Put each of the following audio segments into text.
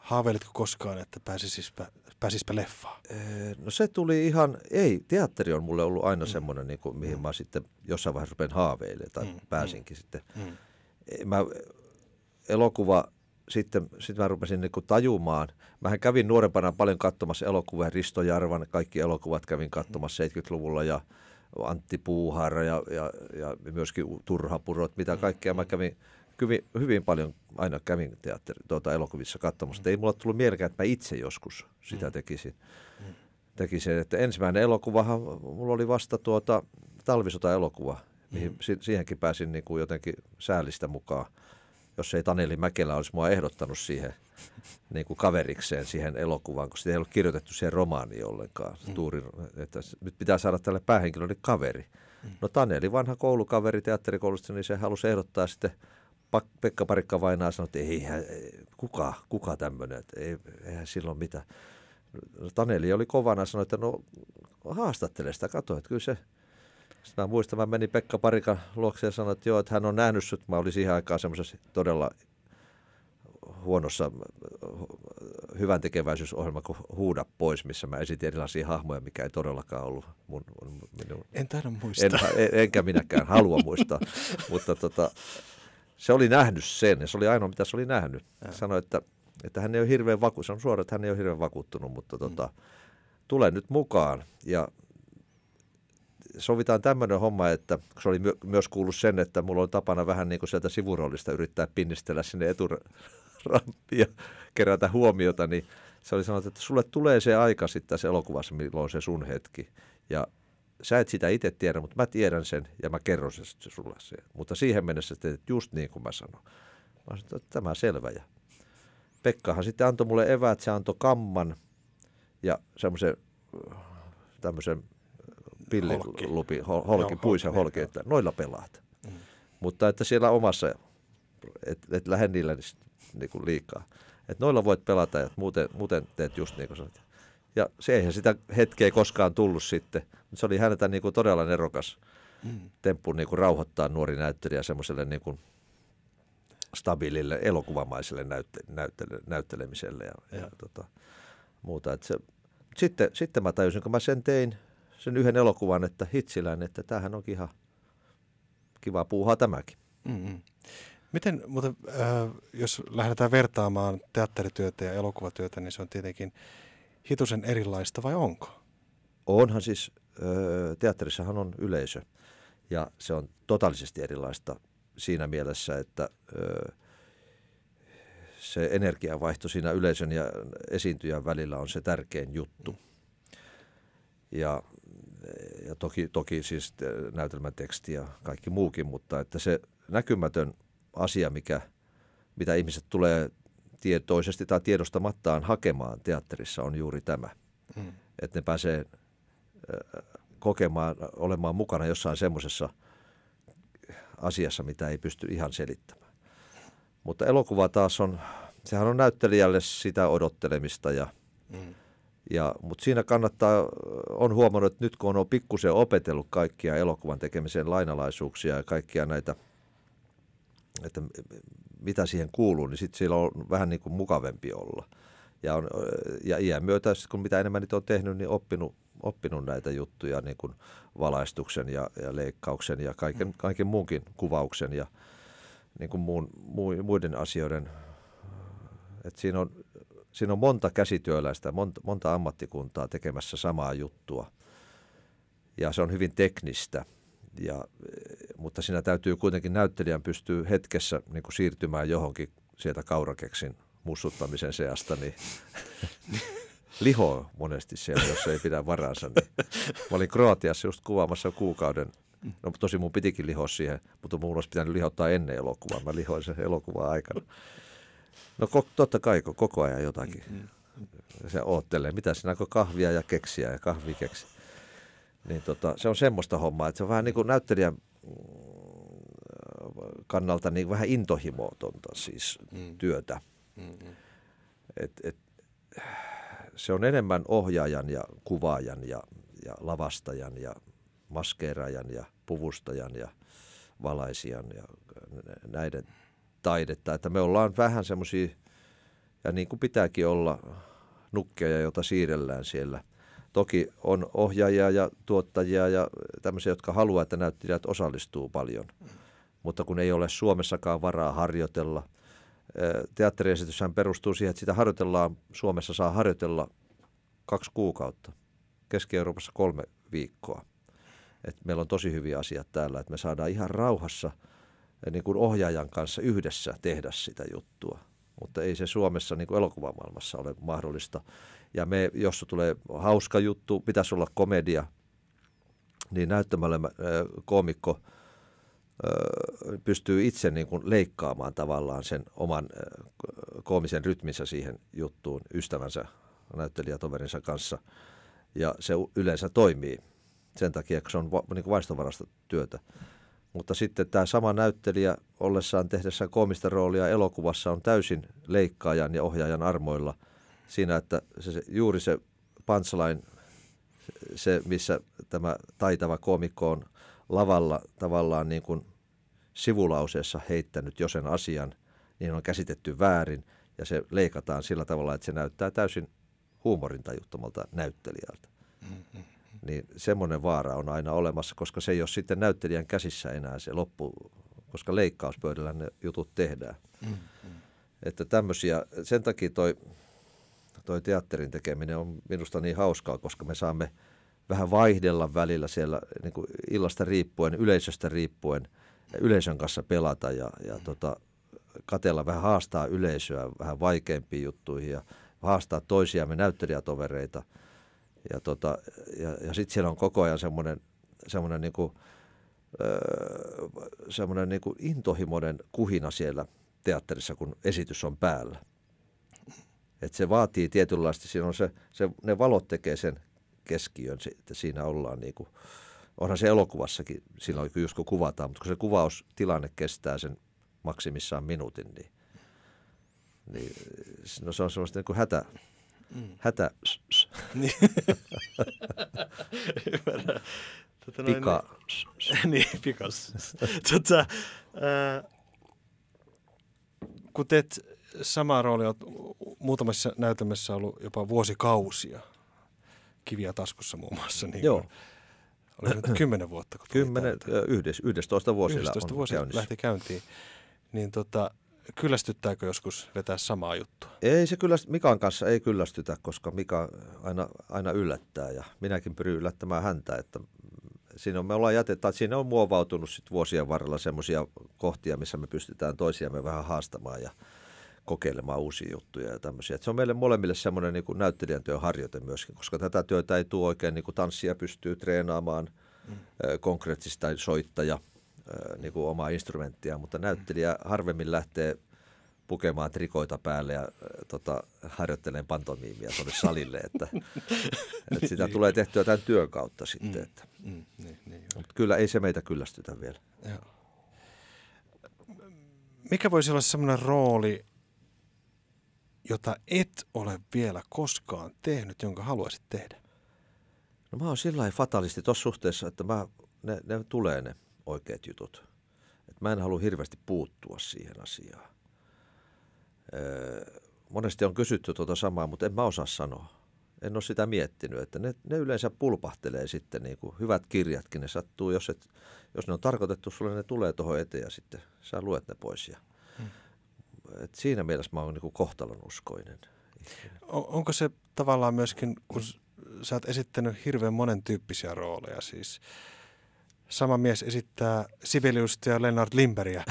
Haaveilitko koskaan, että pääsispä leffaan? No se tuli ihan, teatteri on mulle ollut aina semmoinen, niin kuin, mihin mä sitten jossain vaiheessa rupean haaveilemaan tai pääsinkin sitten. Elokuva, sitten mä rupesin niin kuin tajumaan. Mähän kävin nuorempana paljon katsomassa elokuvia, Risto Jarvan, kaikki elokuvat kävin katsomassa 70-luvulla ja Antti Puuhaara ja myöskin Turhapurot, mitä kaikkea mä kävin. Hyvin paljon aina kävin elokuvissa katsomassa. Ei mulla tullut mielekään, että mä itse joskus sitä tekisin. Että ensimmäinen elokuvahan mulla oli vasta Talvisota-elokuva, mihin siihenkin pääsin niin kuin jotenkin säälistä mukaan. Jos ei Taneli Mäkelä olisi mua ehdottanut siihen niin kuin kaverikseen siihen elokuvaan, kun sitä ei ollut kirjoitettu siihen romaaniin ollenkaan. Että nyt pitää saada tälle päähenkilölle kaveri. No Taneli, vanha koulukaveri teatterikoulusta, niin se halusi ehdottaa sitten Pekka Parikka-vainaa sanoi, että kuka tämmöinen, että eihän silloin mitään. Taneli oli kovana, sanoi, että no haastattele sitä, katso, että kyllä se. Sitten mä muistan, mä menin Pekka Parikan luokse ja sanoin, että joo, että hän on nähnyt sut. Mä olin siihen aikaan semmoisessa todella huonossa hyvän tekeväisyysohjelma kuin Huuda pois, missä mä esitin erilaisia hahmoja, mikä ei todellakaan ollut minun. En taida muistaa. Enkä minäkään halua muistaa, mutta se oli nähnyt sen, ja se oli ainoa, mitä se oli nähnyt. Sanoi, että hän ei ole hirveän vakuuttunut. Se on suora, että hän ei ole hirveän vakuuttunut, mutta tule nyt mukaan. Ja sovitaan tämmöinen homma, että se oli myös kuullut sen, että mulla on tapana vähän niin kuin sieltä sivuroolista yrittää pinnistellä sinne eturampia ja kerätä huomiota, niin se oli sanonut, että sulle tulee se aika sitten tässä elokuvassa, milloin on se sun hetki. Ja sä et sitä itse tiedä, mutta mä tiedän sen ja mä kerron sen sulle. Mutta siihen mennessä teet just niin kuin mä sanon. Mä sanoin, että tämä selvä. Ja Pekkahan sitten antoi mulle eväät, se antoi kamman ja semmoisen tämmöisen puisen holki, että noilla pelaat. Mutta että siellä omassa, et lähde niillä niin kuin liikaa. Että noilla voit pelata ja muuten teet just niin kuin sanot. Ja se eihän sitä hetkeä koskaan tullut sitten. Mutta se oli häneltä niin kuin todella nerokas temppu niin kuin rauhoittaa nuori näyttelijä semmoiselle niin kuin stabiilille elokuvamaiselle näyttelemiselle ja muuta. Että sitten mä tajusin, kun mä sen tein, sen yhden elokuvan, että hitsiläinen, että tämähän onkin ihan kiva puuhaa tämäkin. Miten, mutta jos lähdetään vertaamaan teatterityötä ja elokuvatyötä, niin se on tietenkin hitusen erilaista, vai onko? Onhan siis, teatterissahan on yleisö ja se on totaalisesti erilaista siinä mielessä, että se energiavaihto siinä yleisön ja esiintyjän välillä on se tärkein juttu. Ja toki siis näytelmän teksti ja kaikki muukin, mutta että se näkymätön asia, mitä ihmiset tulee tietoisesti tai tiedostamattaan hakemaan teatterissa, on juuri tämä. Että ne pääsee kokemaan, olemaan mukana jossain semmoisessa asiassa, mitä ei pysty ihan selittämään. Mutta elokuva taas sehän on näyttelijälle sitä odottelemista mutta siinä on huomannut, että nyt kun on pikkusen opetellut kaikkia elokuvan tekemisen lainalaisuuksia ja kaikkia näitä, että mitä siihen kuuluu, niin sitten siellä on vähän niin kuin mukavempi olla. Ja iän myötä, kun mitä enemmän niitä on tehnyt, niin oppinut näitä juttuja, niin kuin valaistuksen ja leikkauksen ja kaiken muunkin kuvauksen ja niin kuin muiden asioiden. Että siinä on monta käsityöläistä, monta ammattikuntaa tekemässä samaa juttua. Ja se on hyvin teknistä, mutta siinä täytyy kuitenkin näyttelijän pystyä hetkessä niin kuin siirtymään johonkin sieltä kaurakeksin mussuttamisen seasta, niin lihoo monesti siellä, jos ei pidä varansa. Niin. Mä olin Kroatiassa just kuvaamassa kuukauden. No tosi mun pitikin lihoa siihen, mutta mun olisi pitänyt lihottaa ennen elokuvaa. Mä lihoin sen elokuvan aikana. No totta kai koko ajan jotakin. Se oottelee, mitä siinä on kahvia ja keksiä ja kahvikeksi. Niin se on semmoista hommaa, että se on vähän niin kuin näyttelijän kannalta niin vähän intohimotonta siis työtä. Se on enemmän ohjaajan ja kuvaajan ja lavastajan ja maskeerajan ja puvustajan ja valaisijan ja näiden taidetta. Että me ollaan vähän semmoisia Ja niin kuin pitääkin olla nukkeja, joita siirrellään siellä. Toki on ohjaajia ja tuottajia ja tämmöisiä, jotka haluaa, että näyttelijät osallistuu paljon. Mutta kun ei ole Suomessakaan varaa harjoitella. Teatteriesityshän perustuu siihen, että sitä harjoitellaan, Suomessa saa harjoitella 2 kuukautta. Keski-Euroopassa 3 viikkoa. Et meillä on tosi hyviä asiat täällä, että me saadaan ihan rauhassa niin kuin ohjaajan kanssa yhdessä tehdä sitä juttua. Mutta ei se Suomessa niin kuin elokuvamaailmassa ole mahdollista. Ja jos tulee hauska juttu, pitäisi olla komedia, niin näyttämällä koomikko pystyy itse niin kuin leikkaamaan tavallaan sen oman koomisen rytminsä siihen juttuun ystävänsä, näyttelijätoverinsa kanssa. Ja se yleensä toimii sen takia, että se on niin kuin vaistovarasta työtä. Mutta sitten tämä sama näyttelijä ollessaan tehdessään koomista roolia elokuvassa on täysin leikkaajan ja ohjaajan armoilla siinä, että juuri se punchline, se missä tämä taitava koomikko on lavalla tavallaan niin kuin sivulauseessa heittänyt jo sen asian, niin on käsitetty väärin ja se leikataan sillä tavalla, että se näyttää täysin huumorintajuttomalta näyttelijältä. Mm-hmm. Niin semmoinen vaara on aina olemassa, koska se ei ole sitten näyttelijän käsissä enää se loppu, koska leikkauspöydällä ne jutut tehdään. Mm-hmm. Että tämmöisiä, sen takia toi teatterin tekeminen on minusta niin hauskaa, koska me saamme vähän vaihdella välillä siellä niin kuin illasta riippuen, yleisöstä riippuen, ja yleisön kanssa pelata ja katsella, vähän haastaa yleisöä vähän vaikeampiin juttuihin ja haastaa toisiamme näyttelijätovereita. Ja sitten siellä on koko ajan semmoinen niinku intohimoinen kuhina siellä teatterissa, kun esitys on päällä. Et se vaatii tietynlaisesti, siinä on ne valot tekee sen keskiön, että siinä ollaan niinku, onhan se elokuvassakin silloin, just kun kuvataan, mutta kun se kuvaustilanne kestää sen maksimissaan minuutin, niin no se on semmoista niin kuin hätä. Pika. Niin, pikas. Kun teet samaa roolia, olet muutamassa näytelmässä ollut jopa vuosikausia, Kiviä taskussa muun muassa. Niin joo. Oli nyt 10 vuotta. 11 vuosi lähti käyntiin. Niin kyllästyttääkö joskus vetää samaa juttua? Ei se Mikan kanssa ei kyllästytä, koska Mika aina yllättää ja minäkin pyrin yllättämään häntä, että siinä on muovautunut sit vuosien varrella semmoisia kohtia, missä me pystytään toisiamme vähän haastamaan ja kokeilemaan uusia juttuja ja tämmöisiä. Et se on meille molemmille semmoinen niin kuin näyttelijän työn harjoite myöskin, koska tätä työtä ei tule oikein, niin kuin tanssia pystyy treenaamaan konkreettista soittaja, niin kuin omaa instrumenttia, mutta näyttelijä harvemmin lähtee pukemaan trikoita päälle ja harjoittelemaan pantomiimia tuonne salille, että sitä tulee tehtyä tämän työn kautta sitten. Mutta kyllä ei se meitä kyllästytä vielä. Joo. Mikä voisi olla semmoinen rooli, jota et ole vielä koskaan tehnyt, jonka haluaisit tehdä? No mä oon sillä lailla fatalisti tuossa suhteessa, että ne tulee ne oikeat jutut. Et mä en halua hirveästi puuttua siihen asiaan. Monesti on kysytty tuota samaa, mutta en mä osaa sanoa. En ole sitä miettinyt, että ne yleensä pulpahtelee sitten, niin kuin hyvät kirjatkin, ne sattuu, jos ne on tarkoitettu sulle, ne tulee tuohon eteen ja sitten sä luet ne pois. Et siinä mielessä mä oon niin kuin kohtalonuskoinen. Onko se tavallaan myöskin, kun sä oot esittänyt hirveän monen tyyppisiä rooleja, siis sama mies esittää Sibeliusta ja Lennart Lindbergia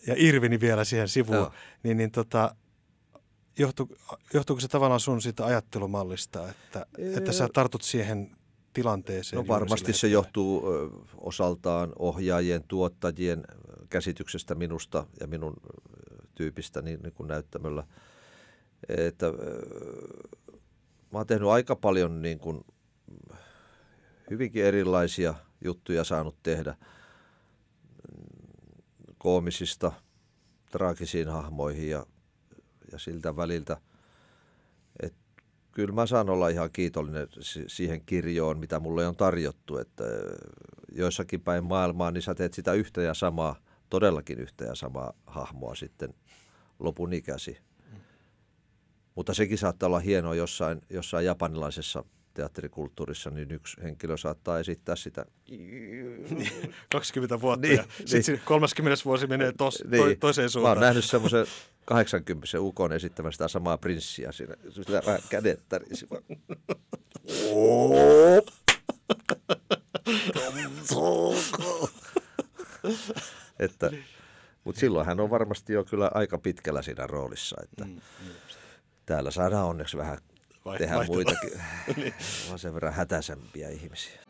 ja Irvini vielä siihen sivuun, johtuuko se tavallaan sun siitä ajattelumallista, että sä tartut siihen tilanteeseen? No varmasti se johtuu osaltaan ohjaajien, tuottajien käsityksestä minusta ja minun tyypistä niin kuin näyttämöllä. Että mä oon tehnyt aika paljon niin kuin hyvinkin erilaisia juttuja saanut tehdä koomisista traagisiin hahmoihin ja siltä väliltä. Et kyllä mä saan olla ihan kiitollinen siihen kirjoon, mitä mulle on tarjottu, että joissakin päin maailmaa niin sä teet sitä yhtä ja samaa, todellakin yhtä ja samaa hahmoa sitten lopun ikäsi. Mutta sekin saattaa olla hienoa jossain japanilaisessa teatterikulttuurissa, niin yksi henkilö saattaa esittää sitä 20 vuotta ja sitten 30 vuosi menee toiseen suuntaan. Mä oon nähnyt semmoisen 80 ukon esittämään sitä samaa prinssiä siinä. Sillä vähän kädet tärisi. Mutta silloin hän on varmasti jo kyllä aika pitkällä siinä roolissa, että täällä saadaan onneksi vähän tehdä muitakin, vaan sen verran hätäisempiä ihmisiä.